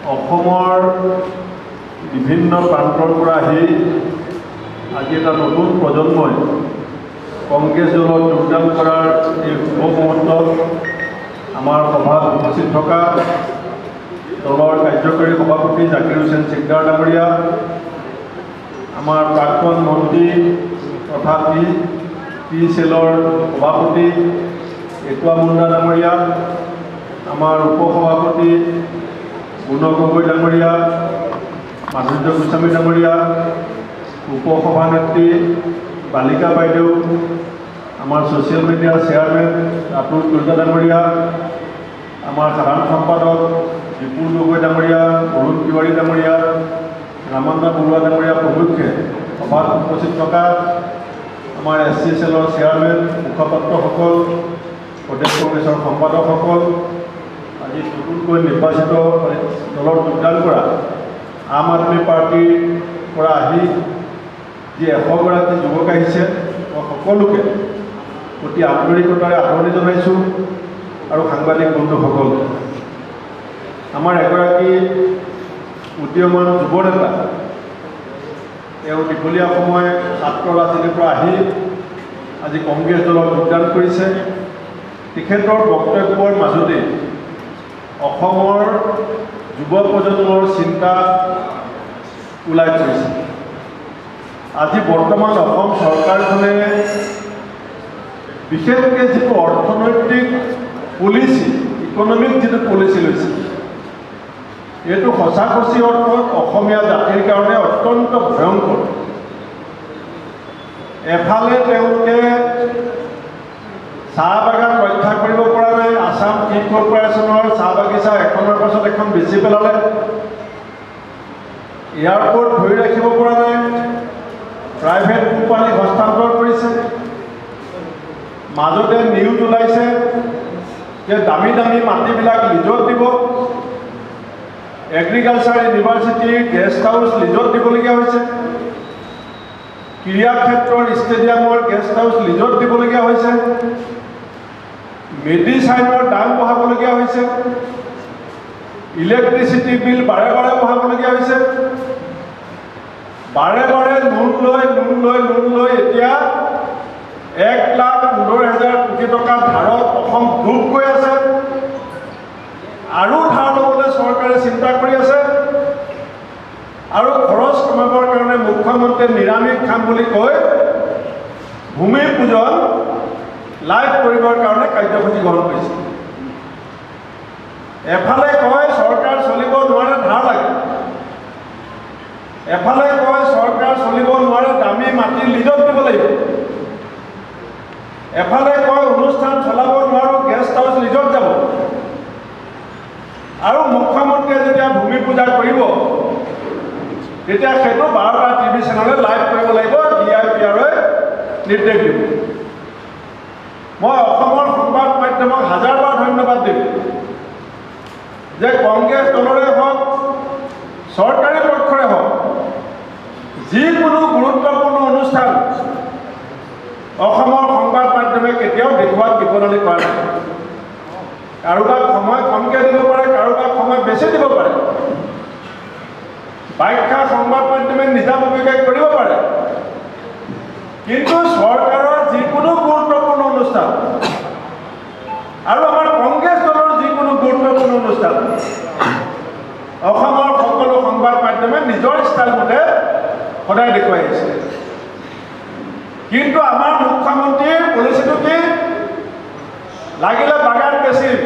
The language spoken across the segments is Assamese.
অসমৰ বিভিন্ন প্ৰান্তৰ পৰা আহি আজি এটা নতুন প্ৰজন্মই কংগ্ৰেছ দলত যোগদান কৰাৰ এই শুভ মুহূৰ্তত আমাৰ সভাত উপস্থিত থকা দলৰ কাৰ্যকৰী সভাপতি জাকিৰ হুছেইন সিকদাৰ ডাঙৰীয়া, আমাৰ প্ৰাক্তন মন্ত্ৰী তথা পি চেলৰ সভাপতি এটুৱা মুণ্ডা ডাঙৰীয়া, আমাৰ উপসভাপতি গুণ গগৈ ডাঙৰীয়া, মাধুৰ্য গোস্বামী ডাঙৰীয়া, উপসভানেত্ৰী বালিকা বাইদেউ, আমাৰ ছ'চিয়েল মিডিয়াৰ চেয়াৰমেন ৰাতুল কলিতা ডাঙৰীয়া, আমাৰ সাধাৰণ সম্পাদক বিপুল গগৈ ডাঙৰীয়া, অৰুণ তিৱাৰী ডাঙৰীয়া, ৰামানন্দ বৰুৱা ডাঙৰীয়া প্ৰমুখ্যে সভাত উপস্থিত থকা আমাৰ SC চেলৰ চেয়াৰমেন, মুখপাত্ৰসকল, প্ৰদেশ কংগ্ৰেছৰ সম্পাদকসকল, আজি নতুনকৈ নিৰ্বাচিত দলত যোগদান কৰা আম আদমি পাৰ্টিৰ পৰা আহি যি 100গৰাকী যুৱক আহিছে, সকলোকে অতি আন্তৰিকতাৰে আদৰণি জনাইছোঁ। আৰু সাংবাদিক বন্ধুসকল, আমাৰ এগৰাকী উদীয়মান যুৱ নেতা, তেওঁ দীঘলীয়া সময় ছাত্ৰ ৰাজনীতিৰ পৰা আহি আজি কংগ্ৰেছ দলত যোগদান কৰিছে। তেখেতৰ বক্তব্যৰ মাজতে অসমৰ যুৱ প্ৰজন্মৰ চিন্তা ওলাই পৰিছে। আজি বৰ্তমান অসম চৰকাৰখনে বিশেষকৈ যিটো অৰ্থনৈতিক পলিচি, ইকনমিক যিটো পলিচি লৈছে, এইটো সঁচাসঁচি অৰ্থত অসমীয়া জাতিৰ কাৰণে অত্যন্ত ভয়ংকৰ। এফালে তেওঁলোকে চাহ বাগান ৰক্ষা কৰিব পৰা নাই, আছাম টি কৰ্পৰেশ্যনৰ চাহ বাগিচা এখনৰ পাছত এখন বেচি পেলালে, এয়াৰপৰ্ট ধৰি ৰাখিব পৰা নাই, প্ৰাইভেট কোম্পানী হস্তান্তৰ কৰিছে। মাজতে নিউজ ওলাইছে যে দামী দামী মাটিবিলাক লিজত দিব, এগ্ৰিকালচাৰ ইউনিভাৰ্চিটিৰ গেষ্ট হাউচ লিজত দিবলগীয়া হৈছে, ক্ৰীড়াক্ষেত্ৰৰ ষ্টেডিয়ামৰ গেষ্ট হাউচ লিজত দিবলগীয়া হৈছে, মেডিচাইনৰ দাম বঢ়াবলগীয়া হৈছে, ইলেক্ট্ৰিচিটি বিল বাৰে বাৰে বঢ়াবলগীয়া হৈছে, বাৰে বাৰে লোন লৈ এতিয়া 1,15,000 কোটি টকা ধাৰত অসম ডুব গৈ আছে। আৰু ধাৰ ল'বলৈ চৰকাৰে চিন্তা কৰি আছে। আৰু খৰচ কমাবৰ কাৰণে মুখ্যমন্ত্ৰীয়ে নিৰামিষ খাম বুলি কৈ ভূমি পূজন লাইভ কৰিবৰ কাৰণে কাৰ্যসূচী গ্ৰহণ কৰিছে। এফালে কয় চৰকাৰ চলিব নোৱাৰে, ধাৰ লাগে, এফালে কয় চৰকাৰ চলিব নোৱাৰে, দামী মাটি লিজত দিব লাগিব, এফালে কয় অনুষ্ঠান চলাব নোৱাৰোঁ, গেষ্ট হাউচ লিজত যাব। আৰু মুখ্যমন্ত্ৰীয়ে যেতিয়া ভূমি পূজা কৰিব তেতিয়া সেইটো 12টা টিভি চেনেলে লাইভ কৰিব লাগিব, DIPRই নিৰ্দেশ দিব। মই অসমৰ সংবাদ মাধ্যমক হাজাৰবাৰ ধন্যবাদ দিম যে কংগ্ৰেছ দলৰে হওক, চৰকাৰী পক্ষৰে হওক, যিকোনো গুৰুত্বপূৰ্ণ অনুষ্ঠান অসমৰ সংবাদ মাধ্যমে কেতিয়াও দেখুৱাত বিপদনি কৰা নাই। কাৰোবাক সময় কমকৈ দিব পাৰে, কাৰোবাক সময় বেছি দিব পাৰে, ব্যাখ্যা সংবাদ মাধ্যমে নিজাববীয়াকৈ কৰিব পাৰে, কিন্তু চৰকাৰৰ যিকোনো গুৰুত্বপূৰ্ণ অনুষ্ঠান আৰু আমাৰ কংগ্ৰেছ দলৰ যিকোনো গুৰুত্বপূৰ্ণ অনুষ্ঠান অসমৰ সকলো সংবাদ মাধ্যমে নিজৰ ষ্টাইল মতে সদায় দেখুৱাই আহিছে। কিন্তু আমাৰ মুখ্যমন্ত্ৰীৰ পলিচিটো কি? লাগিলে বাগান বেচিম,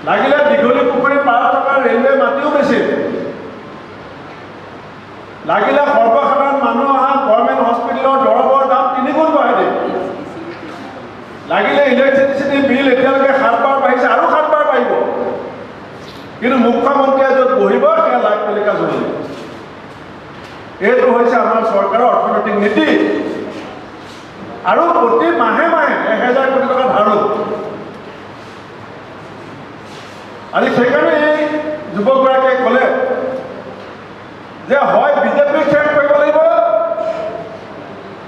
লাগিলে দীঘলী পুখুৰী পাৰত থকা ৰেলৱে মাটিও বেচিম, লাগিলে সৰ্বসাধাৰণ মানুহ অহা গভৰ্ণমেণ্ট হস্পিটেলৰ দৰৱৰ দাম 3 গুণ বঢ়াই দিম, লাগিলে ইলেক্ট্ৰিচিটি বিল এতিয়ালৈকে 7 বাৰ বাঢ়িছে, আৰু 7 বাৰ বাঢ়িব, কিন্তু মুখ্যমন্ত্ৰীয়ে য'ত বহিব সেয়া লাইভ টেলিকাষ্ট হ'ব। এইটো হৈছে আমাৰ চৰকাৰৰ অৰ্থনৈতিক নীতি। আৰু প্ৰতি মাহে মাহে 1,000 কোটি টকা ধাৰ ল'ব। আজি সেইকাৰণে এই যুৱকগৰাকীয়ে ক'লে যে হয় বিজেপি শেষ কৰিব লাগিব,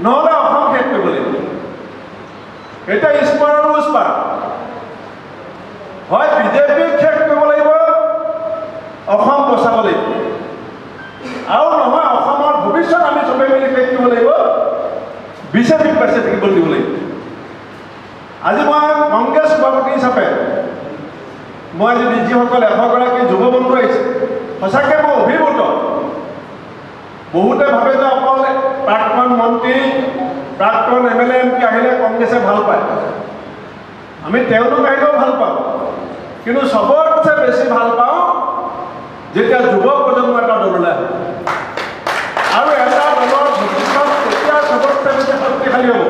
নহ'লে অসম শেষ কৰিব লাগিব। এতিয়া ইস্পাৰ আৰু উস্পাৰ, হয় বিজেপি শেষ কৰিব লাগিব, বিজেপিক পাইছে থাকিবলৈ দিব লাগিব। আজি মই কংগ্ৰেছ সভাপতি হিচাপে মই যদি যিসকল 100গৰাকী যুৱ বন্ধু আহিছে সঁচাকৈ মই অভিভূত। বহুতে ভাবে যে অকল প্ৰাক্তন মন্ত্ৰী প্ৰাক্তন MLA MP আহিলে কংগ্ৰেছে ভাল পায়। আমি তেওঁলোক আহিলেও ভাল পাওঁ, কিন্তু চবতছে বেছি ভাল পাওঁ যেতিয়া যুৱ প্ৰজন্ম এটা দললৈ আহে। আৰু এটা দলৰ ভৱিষ্যত তেতিয়া চবতছে বেছি শক্তিশালী হ'ব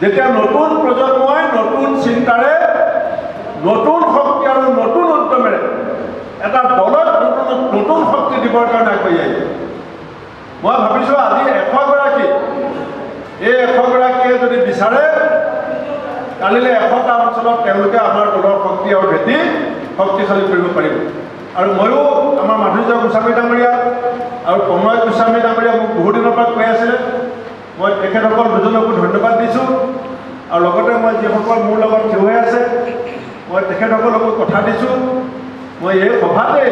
যেতিয়া নতুন প্ৰজন্মই নতুন চিন্তাৰে নতুন শক্তি আৰু নতুন উদ্যমেৰে এটা দলত নতুন শক্তি দিবৰ কাৰণে আগবাঢ়ি আহিব। মই ভাবিছোঁ আজি 100গৰাকী এই 100গৰাকীয়ে যদি বিচাৰে কালিলৈ 100টা অঞ্চলত তেওঁলোকে আমাৰ দলৰ শক্তি আৰু ভেটি শক্তিশালী কৰিব পাৰিব। আৰু ময়ো আমাৰ মাধুৰ্য গোস্বামী ডাঙৰীয়া আৰু প্ৰণয় গোস্বামী ডাঙৰীয়া মোক বহু দিনৰ পৰা কৈ আছিলে, মই তেখেতসকল দুজনকো ধন্যবাদ দিছোঁ। আৰু লগতে মই যিসকল মোৰ লগত থিয় হৈ আছে মই তেখেতসকলকো কথা দিছোঁ, মই এই সভাতে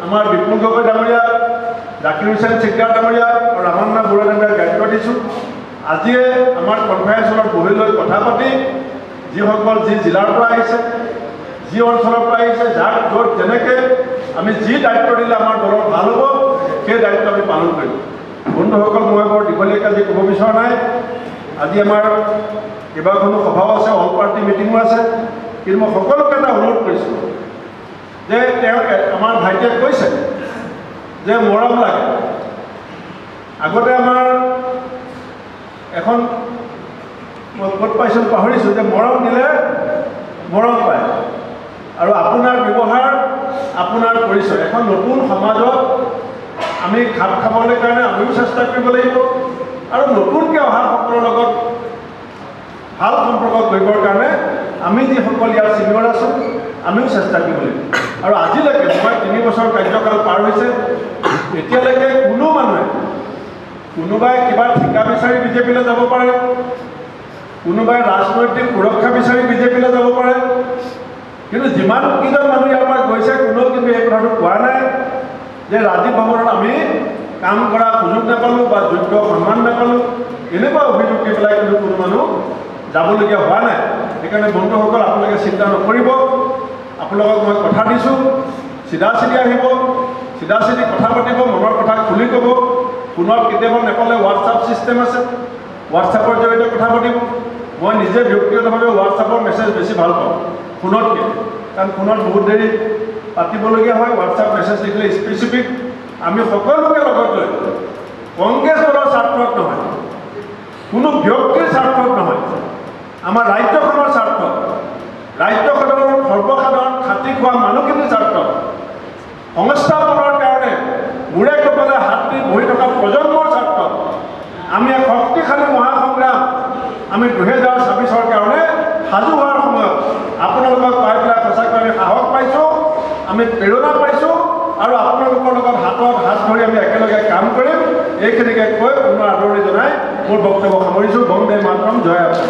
আমাৰ বিপুল গগৈ ডাঙৰীয়া, জাকিৰ হুছেইন চিকদাৰ ডাঙৰীয়া আৰু ৰামান্না বৰুৱা ডাঙৰীয়াক দায়িত্ব দিছোঁ। আজিয়ে আমাৰ কনফাৰেন্স হলত বহি লৈ কথা পাতি যিসকল যি জিলাৰ পৰা আহিছে, যি অঞ্চলৰ পৰা আহিছে, যাক য'ত যেনেকৈ আমি যি দায়িত্ব দিলে আমাৰ দলৰ ভাল হ'ব সেই দায়িত্ব আমি পালন কৰিম। বন্ধুসকল, মই বৰ দীঘলীয়াকৈ আজি ক'ব বিচৰা নাই। আজি আমাৰ কেইবাখনো সভাও আছে, অল পাৰ্টি মিটিঙো আছে, কিন্তু মই সকলোকে এটা অনুৰোধ কৰিছোঁ যে তেওঁ আমাৰ ভাইটিয়ে কৈছে যে মৰম লাগে। আগতে আমাৰ এখন মই ক'ত পাইছিলোঁ পাহৰিছোঁ যে মৰম দিলে মৰম পায়, আৰু আপোনাৰ ব্যৱহাৰ আপোনাৰ পৰিচয়। এখন নতুন সমাজত আমি খাপ খাবলৈ কাৰণে আমিও চেষ্টা কৰিব লাগিব, আৰু নতুনকৈ অহাসকলৰ লগত ভাল সম্পৰ্ক কৰিবৰ কাৰণে আমি যিসকল ইয়াৰ ছিনিয়ৰ আছোঁ আমিও চেষ্টা কৰিব লাগিব। আৰু আজিলৈকে মই 3 বছৰ কাৰ্যকাল পাৰ হৈছে, এতিয়ালৈকে কোনো মানুহে কোনোবাই কিবা ঠিকা বিচাৰি বিজেপিলৈ যাব পাৰে, কোনোবাই ৰাজনৈতিক সুৰক্ষা বিচাৰি বিজেপিলৈ যাব পাৰে, কিন্তু যিমানকেইজন মানুহ ইয়াৰ পৰা গৈছে কোনেও কিন্তু এই কথাটো কোৱা নাই যে ৰাজীৱ ভৱনত আমি কাম কৰা সুযোগ নাপালোঁ বা যোগ্য সন্মান নাপালোঁ। এনেকুৱা অভিযোগ দি পেলাই কিন্তু কোনো মানুহ যাবলগীয়া হোৱা নাই। সেইকাৰণে বন্ধুসকল, আপোনালোকে চিন্তা নকৰিব। আপোনালোকক মই কথা দিছোঁ, চিধা চিধি আহিব, চিধা চিধি কথা পাতিব, মনৰ কথা খুলি ক'ব। ফোনত কেতিয়াবা নেপালে হোৱাটছআপ ছিষ্টেম আছে, হোৱাটছআপৰ জৰিয়তে কথা পাতিব। মই নিজে ব্যক্তিগতভাৱে হোৱাটছআপৰ মেছেজ বেছি ভাল পাওঁ ফোনতকৈ, কাৰণ ফোনত বহুত দেৰি পাতিবলগীয়া হয়। হোৱাটছআপ মেছেজ লিখিলে স্পেচিফিক আমি সকলোকে লগত লৈ কংগ্ৰেছ দলৰ স্বাৰ্থত নহয়, কোনো ব্যক্তিৰ স্বাৰ্থত নহয়, আমাৰ ৰাজ্যখনৰ স্বাৰ্থত, ৰাজ্যখনৰ সৰ্বসাধাৰণ খাতি খোৱা মানুহখিনিৰ স্বাৰ্থত, সংস্থাপনৰ কাৰণে মূৰে কপালে হাত দি বহি থকা প্ৰজন্মৰ স্বাৰ্থত আমি এক শক্তিশালী মহাসংগ্ৰাম আমি 2026ৰ কাৰণে সাজু হোৱাৰ সময়ত আপোনালোকক পাই পেলাই সঁচাকৈ আমি সাহস পাইছোঁ, আমি প্ৰেৰণা পাইছোঁ, আৰু আপোনালোকৰ লগত হাতত হাত ধৰি আমি একেলগে কাম কৰিম। এইখিনিকে কৈ পুনৰ আদৰণি জনাই মোৰ বক্তব্য সামৰিছোঁ। বন্দে মাতৰম, জয় অসম।